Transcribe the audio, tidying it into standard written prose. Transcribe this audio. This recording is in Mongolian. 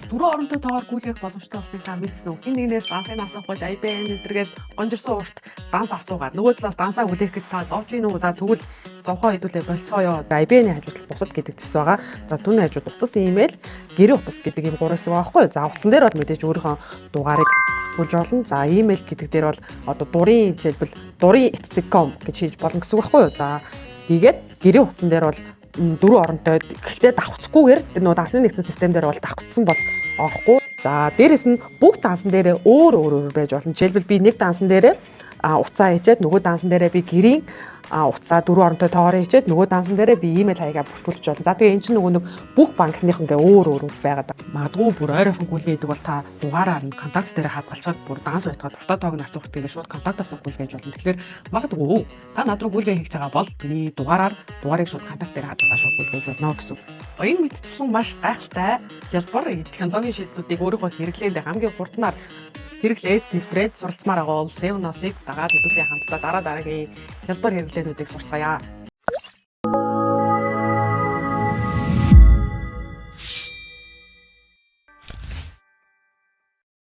дөрвөн оронтой тоогоор гүйлгэх боломжтой болсныг та мэдсэн үү? Хин нэгнээс дансыг асуух гэж IBN гэдэргээд гонжирсан урт данс асуугаад нөгөө талаас дансаа хүлээх гэж та зовж гин үү? За тэгвэл зовхоо хэдүүлээ болцгоё. IBN-ийн хажууд бусад гэдэг зэс байгаа. За түүний хажууд утас имэйл, гэрээ утас гэдэг ийм гурван хэсэг байгаа байхгүй юу? За утсан дээр бол мэдээж өөрийнхөө дугаарыг бүртгүүлж болно. За имэйл гэдэг дээр бол одоо дурын жишээлбэл durin@com гэж хийж болно гэсэн үг байхгүй юу? За тэгээд гэрээ утсан дээр бол дөрвөн оронтой гэхдээ давхцахгүйгээр тэр нөгөө дансны нэгдсэн систем дээр бол давхцсан бол орохгүй. За дээрэс нь бүх дансан дээрээ өөр байж болно. Жишээлбэл би нэг дансан дээрээ утсаа хийчээд нөгөө дансан дээрээ би гэрийн утсаа дөрвөн оронтой тоогоор хийчээд нөгөө дансан дээрээ би имэйл хаягаа бүртгүүлж болно. За тэгээ эн чинь нөгөө бүх банкных ингээ өөр байгаад магадгүй бүр ойрхон гүйлгээ гэдэг бол та дугаараар нь контакт дээр хадгалцаад бүр данс байтгаад дуртай тоог нь асуух тэгээ шууд контакт асуух гүйлгээж болно. Тэгэхээр магадгүй та над руу гүйлгээ хийж байгаа бол миний дугаарыг шууд контакт дээр хадгалаад шууд гүйлгээж болно гэсэн. За энэ мэдчихсэн маш гайхалтай хялбар технологийн шийдлүүдийг өөрөөгөө хэрэглээд хамгийн хурднаар хэрэглээд нэвтрээд суралцмаар байгаа бол Seven-Os-ыг дагаад хэдүүлээ хамтдаа дараагийн хялбар хэрэглээнүүдийг сурцгаая.